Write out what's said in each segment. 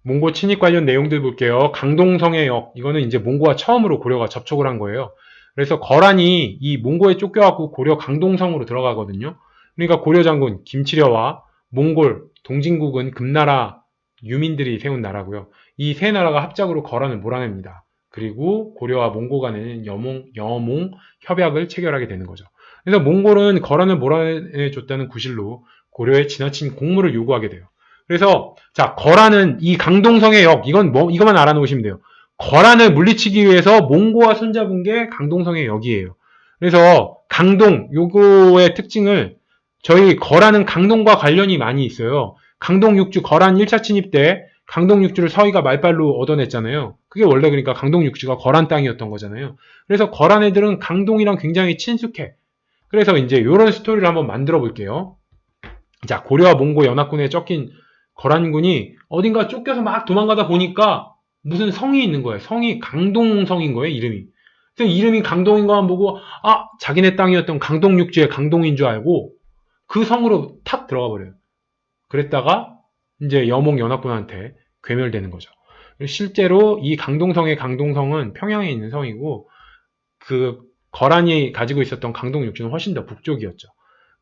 몽고 침입 관련 내용들 볼게요. 강동성의 역, 이거는 이제 몽고와 처음으로 고려가 접촉을 한 거예요. 그래서 거란이 이 몽고에 쫓겨갖고 고려 강동성으로 들어가거든요. 그러니까 고려 장군 김치려와 몽골, 동진국은 금나라 유민들이 세운 나라고요. 이 세 나라가 합작으로 거란을 몰아냅니다. 그리고 고려와 몽고 간에는 여몽 협약을 체결하게 되는 거죠. 그래서 몽골은 거란을 몰아내줬다는 구실로 고려에 지나친 공물을 요구하게 돼요. 그래서 자, 거란은 이 강동성의 역, 이것만 알아놓으시면 돼요. 거란을 물리치기 위해서 몽고와 손잡은 게 강동성의 역이에요. 그래서 강동 요거의 특징을 저희 거란은 강동과 관련이 많이 있어요. 강동 육주 거란 1차 침입 때 강동 육주를 서희가 말빨로 얻어냈잖아요. 그게 원래 그러니까 강동 육주가 거란 땅이었던 거잖아요. 그래서 거란 애들은 강동이랑 굉장히 친숙해. 그래서 이제 이런 스토리를 한번 만들어 볼게요. 자, 고려와 몽고 연합군에 쫓긴 거란군이 어딘가 쫓겨서 막 도망가다 보니까 무슨 성이 있는 거예요. 성이 강동성인 거예요, 이름이. 그래서 이름이 강동인 거만 보고, 아, 자기네 땅이었던 강동 육지의 강동인 줄 알고 그 성으로 탁 들어가 버려요. 그랬다가 이제 여몽 연합군한테 괴멸되는 거죠. 실제로 이 강동성의 강동성은 평양에 있는 성이고 그 거란이 가지고 있었던 강동 육지는 훨씬 더 북쪽이었죠.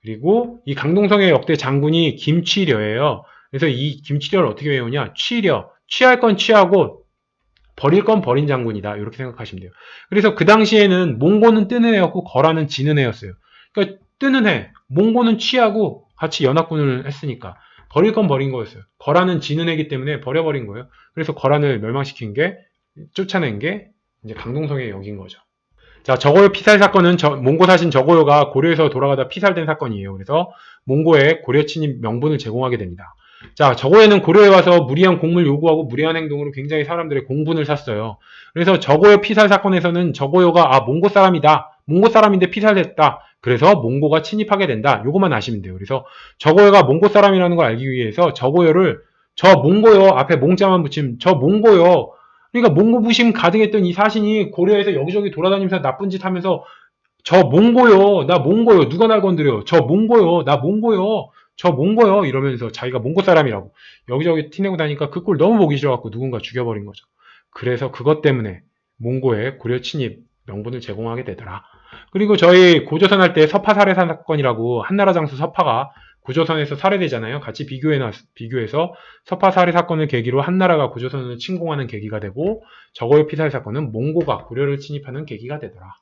그리고 이 강동성의 역대 장군이 김취려예요. 그래서 이 김취려를 어떻게 외우냐? 취려. 취할 건 취하고 버릴 건 버린 장군이다. 이렇게 생각하시면 돼요. 그래서 그 당시에는 몽고는 뜨는 애였고 거란은 지는 애였어요. 그러니까 뜨는 애, 몽고는 취하고 같이 연합군을 했으니까 버릴 건 버린 거였어요. 거란은 지는 애기 때문에 버려버린 거예요. 그래서 거란을 멸망시킨 게 쫓아낸 게 이제 강동성의 역인 거죠. 자, 저고요 피살 사건은 몽고 사신 저고요가 고려에서 돌아가다 피살된 사건이에요. 그래서 몽고에 고려 침입 명분을 제공하게 됩니다. 자, 저고요는 고려에 와서 무리한 공물 요구하고 무리한 행동으로 굉장히 사람들의 공분을 샀어요. 그래서 저고요 피살 사건에서는 저고요가 몽고 사람이다. 몽고 사람인데 피살됐다. 그래서 몽고가 침입하게 된다. 요것만 아시면 돼요. 그래서 저고요가 몽고 사람이라는 걸 알기 위해서 저고요를 저 몽고요 앞에 몽자만 붙이면 저 몽고요. 그러니까 몽고 부심 가득했던 이 사신이 고려에서 여기저기 돌아다니면서 나쁜 짓 하면서 저 몽고요, 나 몽고요, 누가 날 건드려, 저 몽고요, 나 몽고요, 저 몽고요 이러면서 자기가 몽고 사람이라고 여기저기 티내고 다니까 그 꼴 너무 보기 싫어갖고 누군가 죽여버린 거죠. 그래서 그것 때문에 몽고에 고려 침입 명분을 제공하게 되더라. 그리고 저희 고조선 할 때 서파 살해 사건이라고 한나라 장수 서파가 고조선에서 살해되잖아요. 같이 비교해서 서파 살해 사건을 계기로 한나라가 고조선을 침공하는 계기가 되고 저고요 피살 사건은 몽고가 고려를 침입하는 계기가 되더라.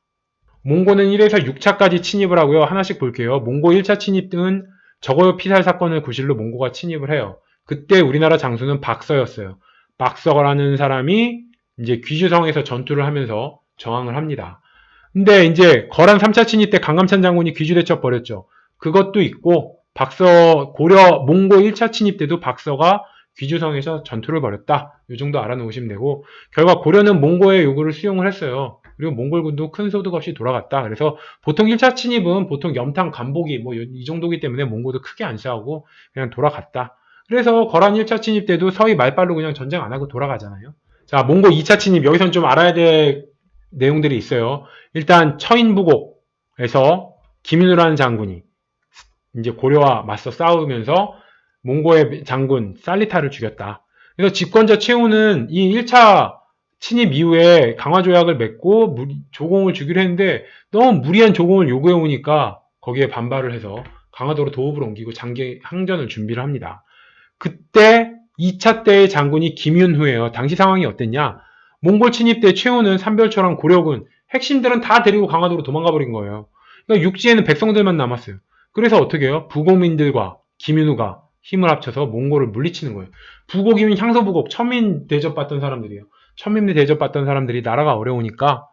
몽고는 1에서 6차까지 침입을 하고요. 하나씩 볼게요. 몽고 1차 침입 등은 저고요 피살 사건을 구실로 몽고가 침입을 해요. 그때 우리나라 장수는 박서였어요. 박서라는 사람이 이제 귀주성에서 전투를 하면서 저항을 합니다. 근데 이제 거란 3차 침입 때 강감찬 장군이 귀주대첩 벌였죠. 그것도 있고 고려 몽고 1차 침입 때도 박서가 귀주성에서 전투를 벌였다. 이 정도 알아놓으시면 되고 결과 고려는 몽고의 요구를 수용을 했어요. 그리고 몽골군도 큰 소득 없이 돌아갔다. 그래서 보통 1차 침입은 보통 염탐, 간보기 이 정도기 때문에 몽고도 크게 안 싸우고 그냥 돌아갔다. 그래서 거란 1차 침입 때도 서희 말빨로 그냥 전쟁 안 하고 돌아가잖아요. 자, 몽고 2차 침입 여기선 좀 알아야 될 내용들이 있어요. 일단 처인부곡에서 김윤우라는 장군이 이제 고려와 맞서 싸우면서 몽고의 장군 살리타를 죽였다. 그래서 집권자 최후는 이 1차 침입 이후에 강화조약을 맺고 조공을 주기로 했는데 너무 무리한 조공을 요구해 오니까 거기에 반발을 해서 강화도로 도읍을 옮기고 장기 항전을 준비를 합니다. 그때 2차 때의 장군이 김윤후예요. 당시 상황이 어땠냐? 몽골 침입 때 최후는 삼별초랑 고려군 핵심들은 다 데리고 강화도로 도망가 버린 거예요. 그러니까 육지에는 백성들만 남았어요. 그래서 어떻게 해요? 부곡민들과 김윤후가 힘을 합쳐서 몽골을 물리치는 거예요. 부곡이면 향소부곡, 천민 대접받던 사람들이에요. 천민 대접받던 사람들이 나라가 어려우니까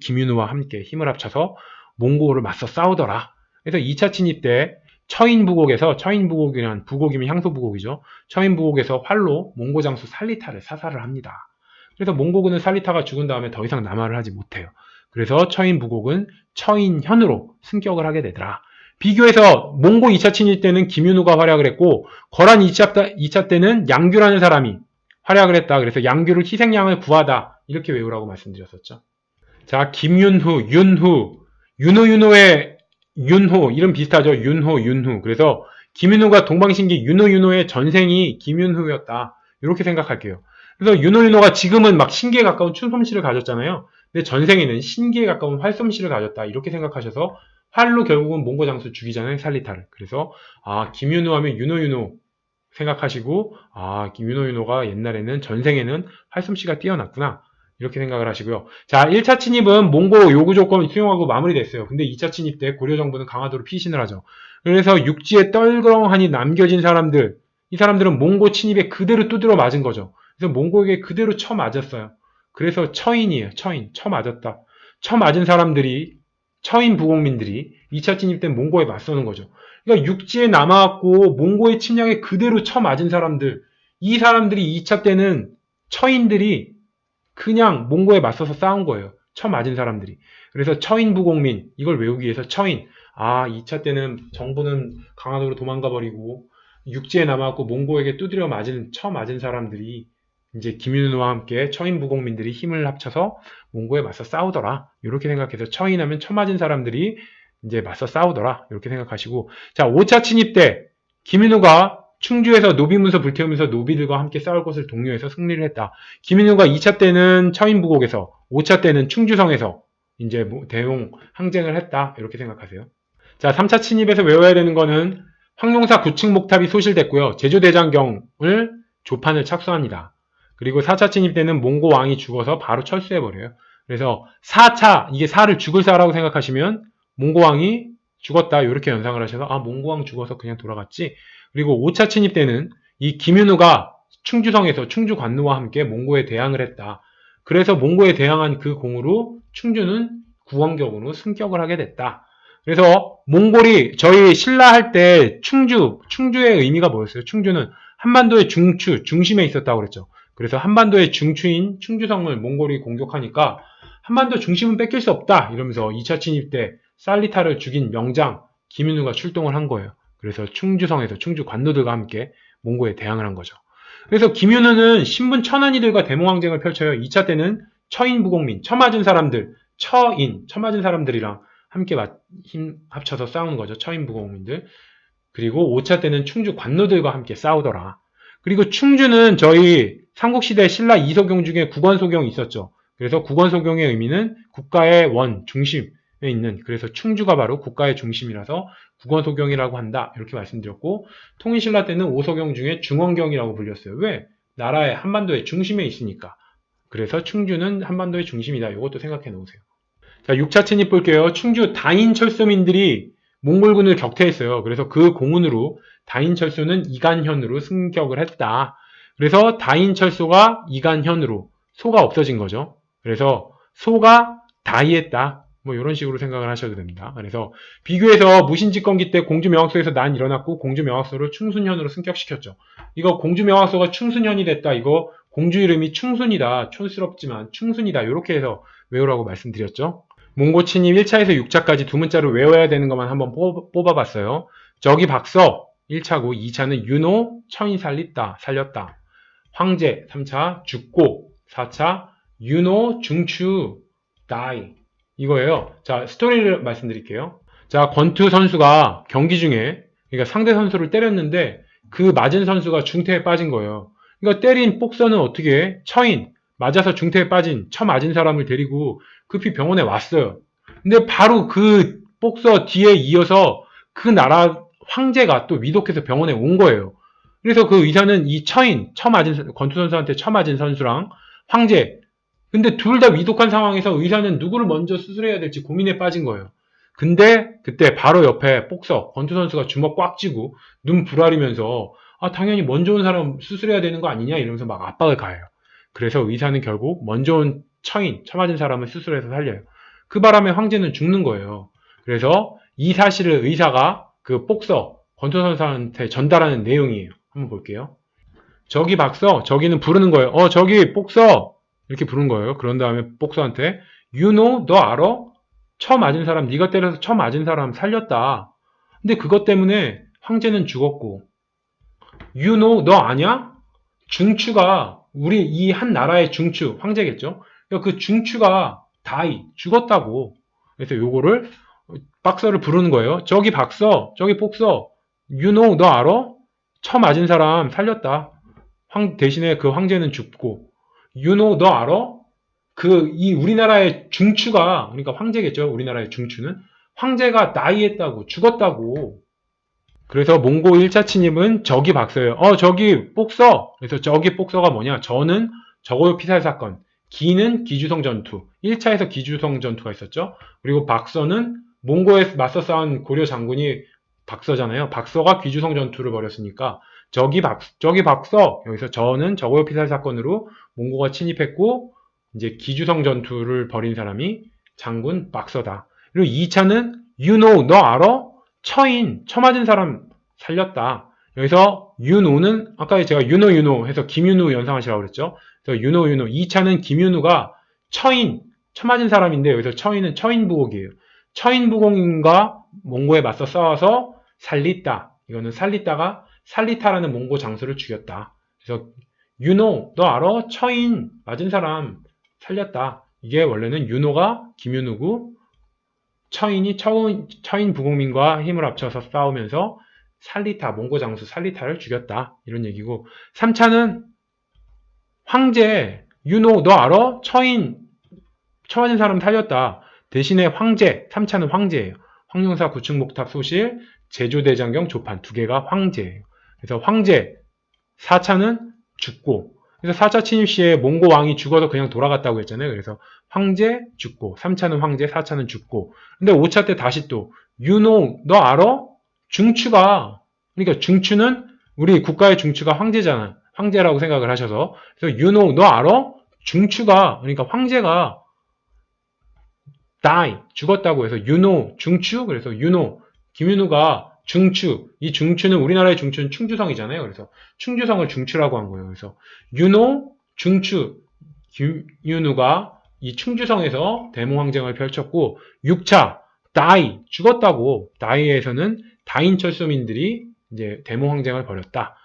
김윤후와 함께 힘을 합쳐서 몽골을 맞서 싸우더라. 그래서 2차 침입 때 처인부곡이란 부곡이면 향소부곡이죠. 처인부곡에서 활로 몽고 장수 살리타를 사살을 합니다. 그래서 몽고군은 살리타가 죽은 다음에 더 이상 남하를 하지 못해요. 그래서 처인부곡은 처인현으로 승격을 하게 되더라. 비교해서 몽고 2차 침입 때는 김윤우가 활약을 했고 거란 2차 때는 양규라는 사람이 활약을 했다. 그래서 양규를 희생양을 구하다. 이렇게 외우라고 말씀드렸었죠. 자, 김윤후, 윤호의 윤호, 이름 비슷하죠. 윤호. 그래서 김윤후가 동방신기 윤호의 전생이 김윤후였다. 이렇게 생각할게요. 그래서 윤호가 지금은 막 신기에 가까운 춤솜씨를 가졌잖아요. 근데 전생에는 신기에 가까운 활솜씨를 가졌다. 이렇게 생각하셔서 활로 결국은 몽고 장수 죽이잖아요. 살리타를. 그래서 김윤호 하면 윤호 생각하시고 김윤호가 옛날에는 전생에는 활솜씨가 뛰어났구나. 이렇게 생각을 하시고요. 자, 1차 침입은 몽고 요구 조건 수용하고 마무리됐어요. 근데 2차 침입 때 고려 정부는 강화도로 피신을 하죠. 그래서 육지에 떨그렁하니 남겨진 사람들, 이 사람들은 몽고 침입에 그대로 두드려 맞은 거죠. 그래서 몽고에게 그대로 쳐맞았어요. 그래서 처인이에요. 쳐맞았다. 쳐맞은 사람들이, 처인 부국민들이 2차 침입 때 몽고에 맞서는 거죠. 그러니까 육지에 남아갖고 몽고의 침략에 그대로 쳐맞은 사람들, 이 사람들이 2차 때는 처인들이 그냥 몽고에 맞서서 싸운 거예요. 쳐맞은 사람들이. 그래서 처인 부국민, 이걸 외우기 위해서 처인. 2차 때는 정부는 강화도로 도망가 버리고 육지에 남아갖고 몽고에게 두드려 쳐맞은 사람들이 이제 김윤호와 함께 처인 부국민들이 힘을 합쳐서 몽고에 맞서 싸우더라. 이렇게 생각해서 처인하면 쳐맞은 사람들이 이제 맞서 싸우더라. 이렇게 생각하시고, 자, 5차 침입 때 김윤호가 충주에서 노비문서 불태우면서 노비들과 함께 싸울 것을 독려해서 승리를 했다. 김윤호가 2차 때는 처인부곡에서, 5차 때는 충주성에서 이제 대용 항쟁을 했다. 이렇게 생각하세요. 자, 3차 침입에서 외워야 되는 거는 황룡사 9층 목탑이 소실됐고요. 제조대장경을 조판을 착수합니다. 그리고 4차 침입 때는 몽고 왕이 죽어서 바로 철수해버려요. 그래서 4차, 이게 4를 죽을 사라고 생각하시면 몽고 왕이 죽었다. 이렇게 연상을 하셔서 몽고 왕 죽어서 그냥 돌아갔지. 그리고 5차 침입 때는 이 김윤우가 충주성에서 충주 관노와 함께 몽고에 대항을 했다. 그래서 몽고에 대항한 그 공으로 충주는 구원격으로 승격을 하게 됐다. 그래서 몽골이 저희 신라 할 때 충주의 의미가 뭐였어요? 충주는 한반도의 중심에 있었다고 그랬죠. 그래서 한반도의 중추인 충주성을 몽골이 공격하니까 한반도 중심은 뺏길 수 없다. 이러면서 2차 침입 때 살리타를 죽인 명장 김윤우가 출동을 한 거예요. 그래서 충주성에서 충주 관노들과 함께 몽고에 대항을 한 거죠. 그래서 김윤우는 신분 천한이들과 대몽항쟁을 펼쳐요. 2차 때는 처인 부곡민, 처맞은 사람들이랑 함께 힘 합쳐서 싸우는 거죠. 처인 부곡민들. 그리고 5차 때는 충주 관노들과 함께 싸우더라. 그리고 충주는 저희 삼국시대 신라 이소경 중에 국원소경이 있었죠. 그래서 국원소경의 의미는 국가의 중심에 있는, 그래서 충주가 바로 국가의 중심이라서 국원소경이라고 한다. 이렇게 말씀드렸고, 통일신라 때는 오소경 중에 중원경이라고 불렸어요. 왜? 나라의 한반도의 중심에 있으니까. 그래서 충주는 한반도의 중심이다. 이것도 생각해 놓으세요. 자, 6차 침입 볼게요. 충주 다인철수민들이 몽골군을 격퇴했어요. 그래서 그 공훈으로 다인철수는 이간현으로 승격을 했다. 그래서 다인철수가 이간현으로, 소가 없어진 거죠. 그래서 소가 다이했다. 이런 식으로 생각을 하셔도 됩니다. 그래서 비교해서 무신집권기 때 공주명학소에서 난 일어났고 공주명학소를 충순현으로 승격시켰죠. 이거 공주명학소가 충순현이 됐다. 이거 공주 이름이 충순이다. 촌스럽지만 충순이다. 이렇게 해서 외우라고 말씀드렸죠. 몽고 침입 1차에서 6차까지 두 문자로 외워야 되는 것만 한번 뽑아봤어요. 저기 박서 1차고 2차는 윤호 처인 살렸다. 황제 3차 죽고 4차 윤호 중추 die 이거예요. 자, 스토리를 말씀드릴게요. 자, 권투 선수가 경기 중에 그러니까 상대 선수를 때렸는데 그 맞은 선수가 중태에 빠진 거예요. 그러니까 때린 복서는 어떻게 해? 처인 맞아서 중태에 빠진 맞은 사람을 데리고 급히 병원에 왔어요. 근데 바로 그 복서 뒤에 이어서 그 나라 황제가 또 위독해서 병원에 온 거예요. 그래서 그 의사는 이 권투 선수한테 맞은 선수랑 황제, 근데 둘 다 위독한 상황에서 의사는 누구를 먼저 수술해야 될지 고민에 빠진 거예요. 근데 그때 바로 옆에 복서, 권투 선수가 주먹 꽉 쥐고 눈 부라리면서 당연히 먼저 온 사람 수술해야 되는 거 아니냐 이러면서 막 압박을 가해요. 그래서 의사는 결국 먼저 온 처맞은 사람을 수술해서 살려요. 그 바람에 황제는 죽는 거예요. 그래서 이 사실을 의사가 그 복서, 권투 선수한테 전달하는 내용이에요. 한번 볼게요. 저기 박서, 저기는 부르는 거예요. 저기 복서! 이렇게 부른 거예요. 그런 다음에 복서한테 You know, 너 알아? 맞은 사람, 네가 때려서 맞은 사람 살렸다. 근데 그것 때문에 황제는 죽었고 You know, 너 아냐? 중추가 우리 이 한 나라의 중추, 황제겠죠? 그 중추가 죽었다고. 그래서 요거를 박서를 부르는 거예요. 저기 박서, 저기 복서, You know, 너 알아? 맞은 사람 살렸다. 대신에 그 황제는 죽고, you know, 너 알아? 이 우리나라의 중추가, 그러니까 황제겠죠. 우리나라의 중추는. 황제가 나이했다고, 죽었다고. 그래서 몽고 1차 침입은 저기 박서예요. 저기 복서. 그래서 저기 복서가 뭐냐? 저는 저고요 피살 사건. 기는 기주성 전투. 1차에서 기주성 전투가 있었죠. 그리고 박서는 몽고에 맞서 싸운 고려 장군이 박서잖아요. 박서가 기주성 전투를 벌였으니까 저기 박서. 여기서 저는 저고요 피살 사건으로 몽고가 침입했고 이제 기주성 전투를 벌인 사람이 장군 박서다. 그리고 2차는 you know, 너 알아? 처 맞은 사람 살렸다. 여기서 you know는 아까 제가 you know 해서 김윤우 연상하시라고 그랬죠. 그래서 you know 2차는 김윤우가 처 맞은 사람인데 여기서 처인은 처인부곡이에요. 처인부곡인과 몽고에 맞서 싸워서 살리다. 이거는 살리다가 살리타라는 몽고 장수를 죽였다. 그래서 you know, 너 알아? 처인 맞은 사람 살렸다. 이게 원래는 you know가 김윤우고 처인이 처인 부국민과 힘을 합쳐서 싸우면서 살리타, 몽고 장수 살리타를 죽였다. 이런 얘기고 3차는 황제, you know, 너 알아? 처 맞은 사람 살렸다. 대신에 황제, 3차는 황제예요. 황룡사 구층목탑 소실, 제조대장경 조판 두 개가 황제예요. 그래서 황제, 4차는 죽고 그래서 4차 침입 시에 몽고 왕이 죽어서 그냥 돌아갔다고 했잖아요. 그래서 황제 죽고 3차는 황제, 4차는 죽고 근데 5차 때 다시 또 you know, 너 알아? 중추가 그러니까 중추는 우리 국가의 중추가 황제잖아. 황제라고 생각을 하셔서 그래서 you know, 너 알아? 중추가 그러니까 황제가 die 죽었다고 해서 you know 중추 그래서 you know 김윤우가 중추 이 중추는 우리나라의 중추는 충주성이잖아요. 그래서 충주성을 중추라고 한 거예요. 그래서 you know 중추 김윤우가 이 충주성에서 대모항쟁을 펼쳤고 6차 die 죽었다고 die에서는 다인철수민들이 이제 대모항쟁을 벌였다.